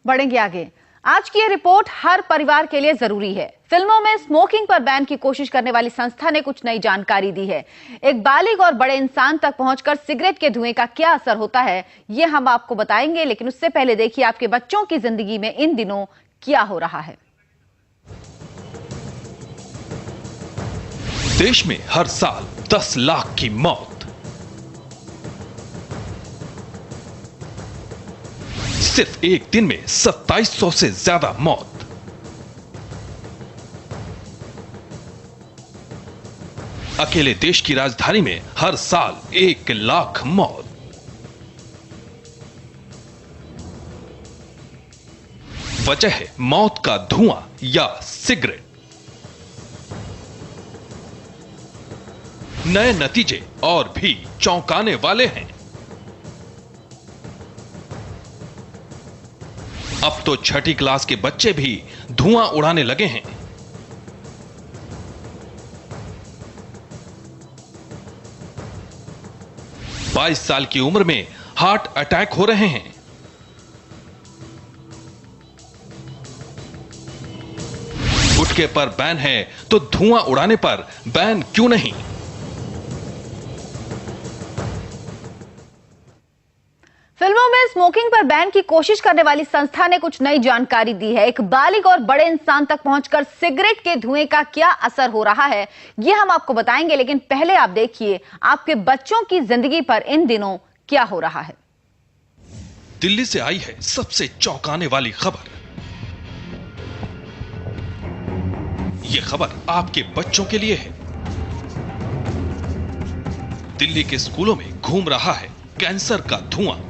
बढ़ेंगे आगे। आज की ये रिपोर्ट हर परिवार के लिए जरूरी है। फिल्मों में स्मोकिंग पर बैन की कोशिश करने वाली संस्था ने कुछ नई जानकारी दी है। एक बालिग और बड़े इंसान तक पहुंचकर सिगरेट के धुएं का क्या असर होता है, ये हम आपको बताएंगे, लेकिन उससे पहले देखिए आपके बच्चों की जिंदगी में इन दिनों क्या हो रहा है। देश में हर साल 10 लाख की मौत। सिर्फ एक दिन में 2700 से ज्यादा मौत। अकेले देश की राजधानी में हर साल 1 लाख मौत। वजह है मौत का धुआं या सिगरेट। नए नतीजे और भी चौंकाने वाले हैं। अब तो छठी क्लास के बच्चे भी धुआं उड़ाने लगे हैं। बाईस साल की उम्र में हार्ट अटैक हो रहे हैं। गुटखे पर बैन है तो धुआं उड़ाने पर बैन क्यों नहीं? फिल्मों में स्मोकिंग पर बैन की कोशिश करने वाली संस्था ने कुछ नई जानकारी दी है। एक बालिग और बड़े इंसान तक पहुंचकर सिगरेट के धुएं का क्या असर हो रहा है, ये हम आपको बताएंगे, लेकिन पहले आप देखिए आपके बच्चों की जिंदगी पर इन दिनों क्या हो रहा है। दिल्ली से आई है सबसे चौंकाने वाली खबर। यह खबर आपके बच्चों के लिए है। दिल्ली के स्कूलों में घूम रहा है कैंसर का धुआं।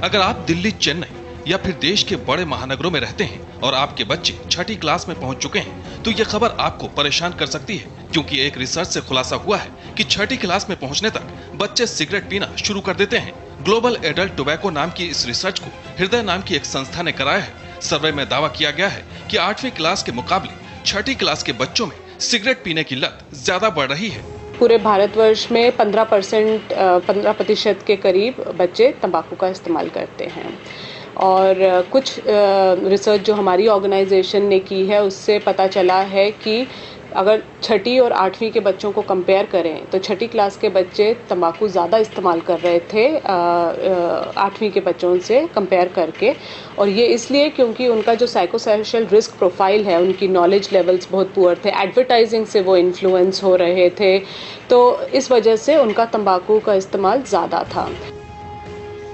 अगर आप दिल्ली, चेन्नई या फिर देश के बड़े महानगरों में रहते हैं और आपके बच्चे छठी क्लास में पहुंच चुके हैं, तो यह खबर आपको परेशान कर सकती है, क्योंकि एक रिसर्च से खुलासा हुआ है कि छठी क्लास में पहुंचने तक बच्चे सिगरेट पीना शुरू कर देते हैं। ग्लोबल एडल्ट टोबैको नाम की इस रिसर्च को हृदय नाम की एक संस्था ने कराया है। सर्वे में दावा किया गया है कि 8वीं क्लास के मुकाबले छठी क्लास के बच्चों में सिगरेट पीने की लत ज्यादा बढ़ रही है। पूरे भारतवर्ष में 15% के करीब बच्चे तंबाकू का इस्तेमाल करते हैं। और कुछ रिसर्च जो हमारी ऑर्गेनाइजेशन ने की है उससे पता चला है कि अगर छठी और 8वीं के बच्चों को कंपेयर करें तो छठी क्लास के बच्चे तंबाकू ज़्यादा इस्तेमाल कर रहे थे 8वीं के बच्चों से कंपेयर करके। और ये इसलिए क्योंकि उनका जो साइकोसोशल रिस्क प्रोफाइल है, उनकी नॉलेज लेवल्स बहुत पुअर थे, एडवर्टाइजिंग से वो इन्फ्लुएंस हो रहे थे, तो इस वजह से उनका तंबाकू का इस्तेमाल ज़्यादा था।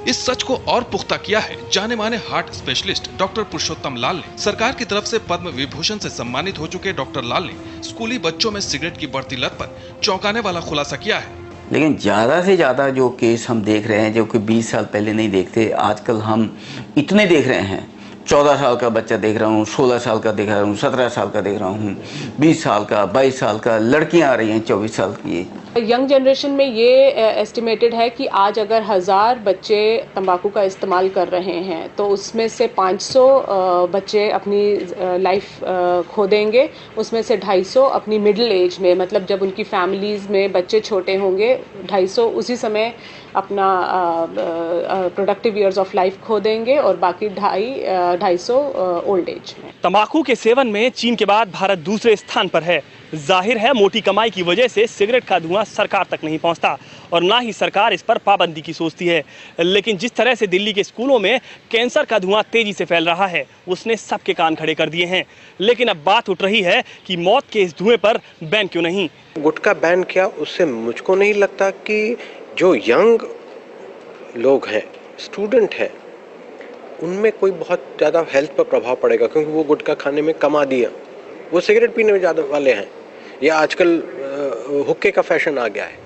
इस सच को और पुख्ता किया है जाने माने हार्ट स्पेशलिस्ट डॉक्टर पुरुषोत्तम लाल ने। सरकार की तरफ से पद्म विभूषण से सम्मानित हो चुके डॉक्टर लाल ने स्कूली बच्चों में सिगरेट की बढ़ती लत पर चौंकाने वाला खुलासा किया है। लेकिन ज़्यादा से ज़्यादा जो केस हम देख रहे हैं, जो कि 20 साल पहले नहीं देखते, आजकल हम इतने देख रहे हैं। 14 साल का बच्चा देख रहा हूँ, 16 साल का देख रहा हूँ, 17 साल का देख रहा हूँ, 20 साल का, 22 साल का, लड़कियाँ आ रही हैं 24 साल की। यंग जनरेशन में ये एस्टिमेटेड है कि आज अगर 1000 बच्चे तंबाकू का इस्तेमाल कर रहे हैं तो उसमें से 500 बच्चे अपनी लाइफ खो देंगे। उसमें से 250 अपनी मिडिल एज में, मतलब जब उनकी फैमिलीज़ में बच्चे छोटे होंगे, 250 उसी समय अपना प्रोडक्टिव ईयर्स ऑफ लाइफ खो देंगे और बाकी 250 ओल्ड एज में। तंबाकू के सेवन में चीन के बाद भारत दूसरे स्थान पर है। जाहिर है मोटी कमाई की वजह से सिगरेट का धुआं सरकार तक नहीं पहुंचता और ना ही सरकार इस पर पाबंदी की सोचती है। लेकिन जिस तरह से दिल्ली के स्कूलों में कैंसर का धुआं तेजी से फैल रहा है, उसने सबके कान खड़े कर दिए हैं। लेकिन अब बात उठ रही है कि मौत के इस धुएं पर बैन क्यों नहीं। गुटखा बैन किया, उससे मुझको नहीं लगता कि जो यंग लोग हैं, स्टूडेंट हैं, उनमें कोई बहुत ज़्यादा हेल्थ पर प्रभाव पड़ेगा, क्योंकि वो गुटखा खाने में कम आदी है, वो सिगरेट पीने में ज़्यादा वाले हैं। ये आजकल हुक्के का फैशन आ गया है।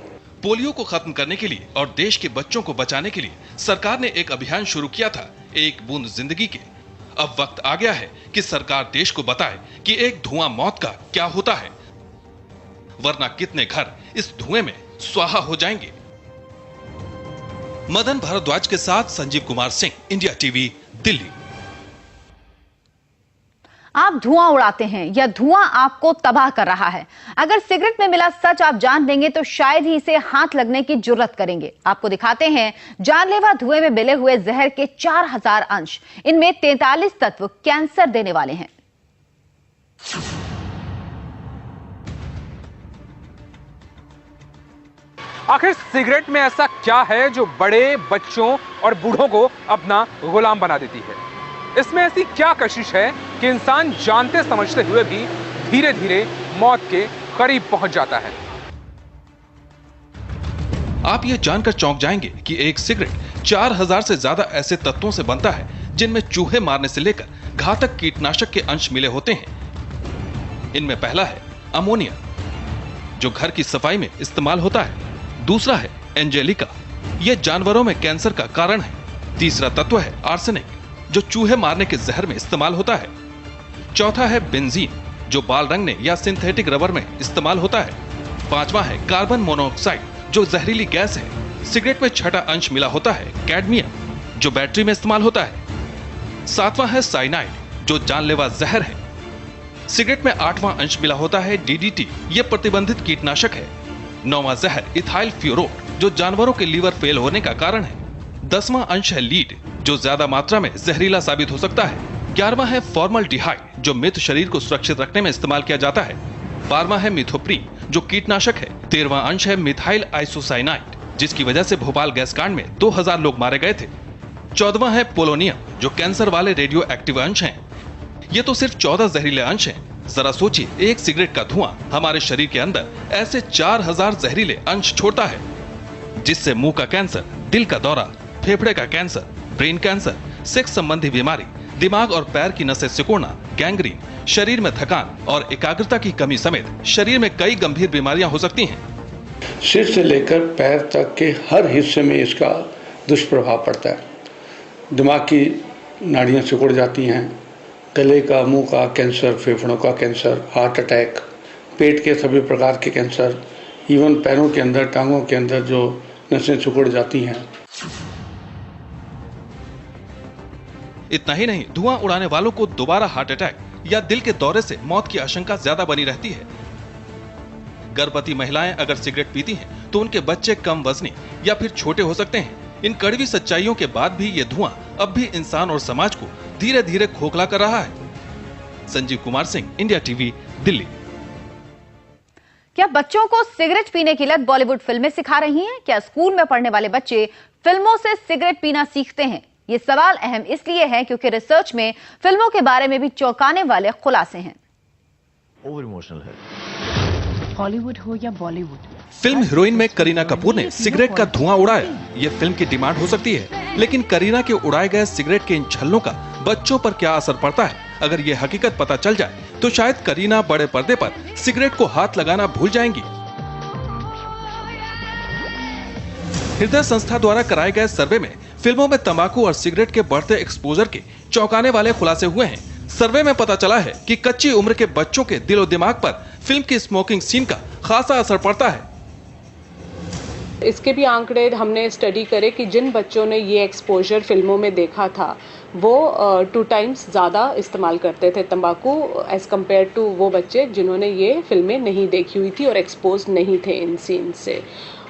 पोलियो को खत्म करने के लिए और देश के बच्चों को बचाने के लिए सरकार ने एक अभियान शुरू किया था, एक बूंद जिंदगी के। अब वक्त आ गया है कि सरकार देश को बताए कि एक धुआं मौत का क्या होता है, वरना कितने घर इस धुएं में स्वाहा हो जाएंगे। मदन भारद्वाज के साथ संजीव कुमार सिंह, इंडिया टीवी, दिल्ली। आप धुआं उड़ाते हैं या धुआं आपको तबाह कर रहा है? अगर सिगरेट में मिला सच आप जान लेंगे तो शायद ही इसे हाथ लगने की जुर्रत करेंगे। आपको दिखाते हैं जानलेवा धुएं में मिले हुए जहर के 4000 अंश। इनमें 43 तत्व कैंसर देने वाले हैं। आखिर सिगरेट में ऐसा क्या है जो बड़े, बच्चों और बूढ़ों को अपना गुलाम बना देती है? इसमें ऐसी क्या कशिश है कि इंसान जानते समझते हुए भी धीरे धीरे मौत के करीब पहुंच जाता है? आप ये जानकर चौंक जाएंगे कि एक सिगरेट 4000 से ज्यादा ऐसे तत्वों से बनता है जिनमें चूहे मारने से लेकर घातक कीटनाशक के अंश मिले होते हैं। इनमें पहला है अमोनिया, जो घर की सफाई में इस्तेमाल होता है। दूसरा है एंजेलिका, यह जानवरों में कैंसर का कारण है। तीसरा तत्व है आर्सेनिक, जो चूहे मारने के जहर में इस्तेमाल होता है। चौथा है बेंजीन, जो बाल रंगने या सिंथेटिक रबर में इस्तेमाल होता है। पांचवा है कार्बन मोनोऑक्साइड, जो जहरीली गैस है। सिगरेट में छठा अंश मिला होता है कैडमियम, जो बैटरी में इस्तेमाल होता है। सातवां है साइनाइड, जो जानलेवा जहर है। सिगरेट में आठवां अंश मिला होता है डीडीटी, यह प्रतिबंधित कीटनाशक है। नौवां जहर इथाइल फ्लोराइड, जो जानवरों के लीवर फेल होने का कारण है। 10वां अंश है लीड, जो ज्यादा मात्रा में जहरीला साबित हो सकता है। 11वां है फॉर्मल्डिहाइड, जो मृत शरीर को सुरक्षित रखने में इस्तेमाल किया जाता है। 12वां है मिथोप्रीन, जो कीटनाशक है। 13वां अंश है मिथाइल आइसोसाइनाइड, जिसकी वजह से भोपाल गैस कांड में 2000 लोग मारे गए थे। 14वां है पोलोनियम, जो कैंसर वाले रेडियो एक्टिव अंश हैं। ये तो सिर्फ 14 जहरीले अंश हैं। जरा सोचिए, एक सिगरेट का धुआं हमारे शरीर के अंदर ऐसे 4000 जहरीले अंश छोड़ता है, जिससे मुंह का कैंसर, दिल का दौरा, फेफड़े का कैंसर, ब्रेन कैंसर, सेक्स संबंधी बीमारी, दिमाग और पैर की नसें सिकुड़ना, गैंग्रीन, शरीर में थकान और एकाग्रता की कमी समेत शरीर में कई गंभीर बीमारियां हो सकती हैं। सिर से लेकर पैर तक के हर हिस्से में इसका दुष्प्रभाव पड़ता है। दिमाग की नाड़ियां सिकुड़ जाती हैं, गले का, मुंह का कैंसर, फेफड़ों का कैंसर, हार्ट अटैक, पेट के सभी प्रकार के कैंसर, इवन पैरों के अंदर, टांगों के अंदर जो नसें सिकुड़ जाती हैं। इतना ही नहीं, धुआं उड़ाने वालों को दोबारा हार्ट अटैक या दिल के दौरे से मौत की आशंका ज्यादा बनी रहती है। गर्भवती महिलाएं अगर सिगरेट पीती हैं तो उनके बच्चे कम वजनी या फिर छोटे हो सकते हैं। इन कड़वी सच्चाइयों के बाद भी ये धुआं अब भी इंसान और समाज को धीरे धीरे खोखला कर रहा है। Sanjeev Kumar Singh, India TV, Delhi. क्या बच्चों को सिगरेट पीने की लत बॉलीवुड फिल्में सिखा रही हैं? क्या स्कूल में पढ़ने वाले बच्चे फिल्मों से सिगरेट पीना सीखते हैं? ये सवाल अहम इसलिए है क्योंकि रिसर्च में फिल्मों के बारे में भी चौंकाने वाले खुलासे हैं। ओवर इमोशनल है, हॉलीवुड हो या बॉलीवुड। फिल्म हीरोइन में करीना कपूर ने सिगरेट का धुआं उड़ाया। ये फिल्म की डिमांड हो सकती है, लेकिन करीना के उड़ाए गए सिगरेट के इन छल्लों का बच्चों पर क्या असर पड़ता है? अगर ये हकीकत पता चल जाए तो शायद करीना बड़े पर्दे पर सिगरेट को हाथ लगाना भूल जाएंगी। हृदय संस्था द्वारा कराए गए सर्वे में फिल्मों में तंबाकू और सिगरेट के बढ़ते एक्सपोजर के चौंकाने वाले खुलासे हुए हैं। सर्वे में पता चला है कि कच्ची उम्र के बच्चों के दिलो दिमाग पर फिल्म की स्मोकिंग सीन का खासा असर पड़ता है। इसके भी आंकड़े हमने स्टडी करे कि जिन बच्चों ने ये एक्सपोजर फिल्मों में देखा था वो 2 टाइम्स ज़्यादा इस्तेमाल करते थे तंबाकू एज कम्पेयर टू वो बच्चे जिन्होंने ये फिल्में नहीं देखी हुई थी और एक्सपोज नहीं थे इन सीन से।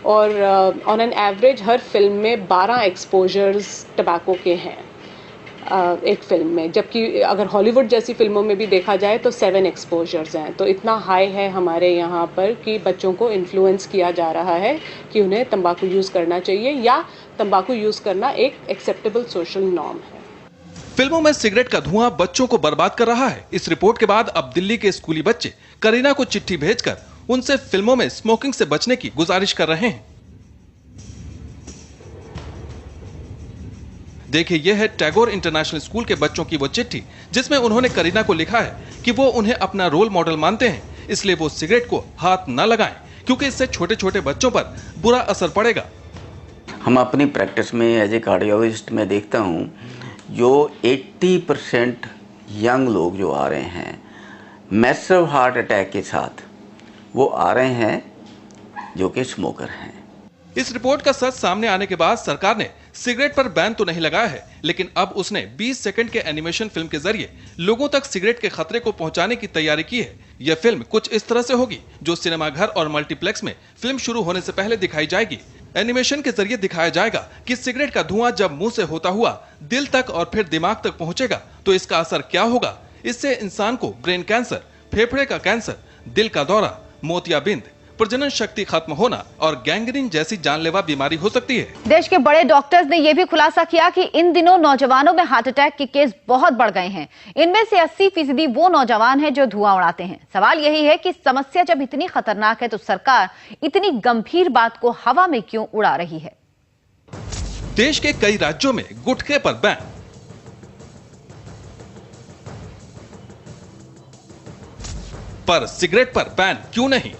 और on an average her film में 12 एक्सपोजर्स टबैको के हैं एक फिल्म में, जबकि अगर हॉलीवुड जैसी फिल्मों में भी देखा जाए तो 7 एक्सपोजर्स हैं। तो इतना हाई है हमारे यहाँ पर कि बच्चों को इन्फ्लुएंस किया जा रहा है कि उन्हें तंबाकू यूज़ करना चाहिए या तंबाकू यूज़ करना एक एक्सेप्टेबल सोशल नॉर्म है। फिल्मों में सिगरेट का धुआं बच्चों को बर्बाद कर रहा है। इस रिपोर्ट के बाद अब दिल्ली के स्कूली बच्चे करीना को चिट्ठी भेजकर उनसे फिल्मों में स्मोकिंग से बचने की गुजारिश कर रहे हैं। देखिए, यह है टैगोर इंटरनेशनल स्कूल के बच्चों की वो चिट्ठी जिसमें उन्होंने करीना को लिखा है कि वो उन्हें अपना रोल मॉडल मानते हैं, इसलिए वो सिगरेट को हाथ न लगाएं क्योंकि इससे छोटे छोटे बच्चों पर बुरा असर पड़ेगा। हम अपनी प्रैक्टिस में एज ए कार्डियोलॉजिस्ट में देखता हूँ जो 80% यंग लोग जो आ रहे हैं मैसिव हार्ट अटैक के साथ, वो आ रहे हैं जो कि स्मोकर हैं। इस रिपोर्ट का सच सामने आने के बाद सरकार ने सिगरेट पर बैन तो नहीं लगाया है, लेकिन अब उसने 20 सेकंड के एनिमेशन फिल्म के जरिए लोगों तक सिगरेट के खतरे को पहुंचाने की तैयारी की है। यह फिल्म कुछ इस तरह से होगी जो सिनेमाघर और मल्टीप्लेक्स में फिल्म शुरू होने से पहले दिखाई जाएगी। एनिमेशन के जरिए दिखाया जाएगा कि सिगरेट का धुआं जब मुंह से होता हुआ दिल तक और फिर दिमाग तक पहुंचेगा तो इसका असर क्या होगा। इससे इंसान को ब्रेन कैंसर, फेफड़े का कैंसर, दिल का दौरा, मोतियाबिंद, प्रजनन शक्ति खत्म होना और गैंग्रीन जैसी जानलेवा बीमारी हो सकती है। देश के बड़े डॉक्टर्स ने यह भी खुलासा किया कि इन दिनों नौजवानों में हार्ट अटैक के केस बहुत बढ़ गए हैं। इनमें से 80% वो नौजवान हैं जो धुआं उड़ाते हैं। सवाल यही है कि समस्या जब इतनी खतरनाक है तो सरकार इतनी गंभीर बात को हवा में क्यों उड़ा रही है। देश के कई राज्यों में गुटखे पर बैन, पर सिगरेट पर बैन क्यों नहीं।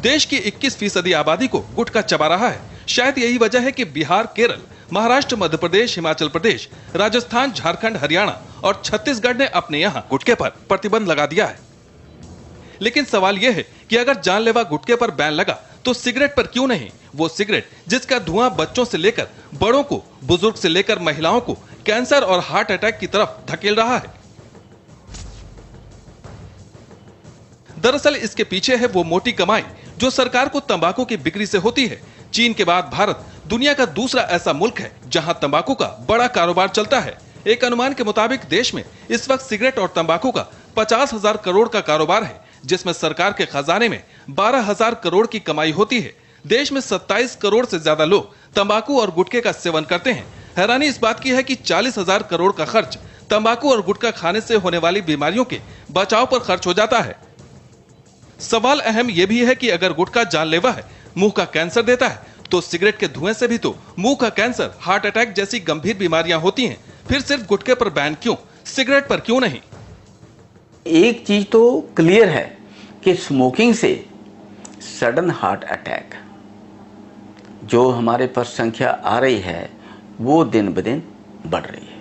देश की 21% आबादी को गुटखा चबा रहा है। शायद यही वजह है कि बिहार, केरल, महाराष्ट्र, मध्य प्रदेश, हिमाचल प्रदेश, राजस्थान, झारखंड, हरियाणा और छत्तीसगढ़ ने अपने यहां गुटखे पर प्रतिबंध लगा दिया है। लेकिन सवाल यह है कि अगर जानलेवा गुटखे पर बैन लगा तो सिगरेट पर क्यों नहीं। वो सिगरेट जिसका धुआं बच्चों से लेकर बड़ों को, बुजुर्ग से लेकर महिलाओं को कैंसर और हार्ट अटैक की तरफ धकेल रहा है। दरअसल इसके पीछे है वो मोटी कमाई जो सरकार को तंबाकू की बिक्री से होती है। चीन के बाद भारत दुनिया का दूसरा ऐसा मुल्क है जहां तंबाकू का बड़ा कारोबार चलता है। एक अनुमान के मुताबिक देश में इस वक्त सिगरेट और तंबाकू का 50,000 करोड़ का कारोबार है, जिसमें सरकार के खजाने में 12,000 करोड़ की कमाई होती है। देश में 27 करोड़ से ज्यादा लोग तंबाकू और गुटखे का सेवन करते हैं। हैरानी इस बात की है कि 40,000 करोड़ का खर्च तंबाकू और गुटखा खाने से होने वाली बीमारियों के बचाव पर खर्च हो जाता है। सवाल अहम यह भी है कि अगर गुटखा जानलेवा है, मुंह का कैंसर देता है, तो सिगरेट के धुएं से भी तो मुंह का कैंसर, हार्ट अटैक जैसी गंभीर बीमारियां होती हैं। फिर सिर्फ गुटखे पर बैन क्यों, सिगरेट पर क्यों नहीं। एक चीज तो क्लियर है कि स्मोकिंग से सडन हार्ट अटैक जो हमारे पास संख्या आ रही है वो दिन ब दिन बढ़ रही है।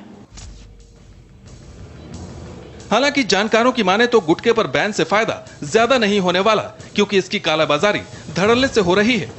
हालांकि जानकारों की माने तो गुटखे पर बैन से फायदा ज्यादा नहीं होने वाला, क्योंकि इसकी कालाबाजारी धड़ल्ले से हो रही है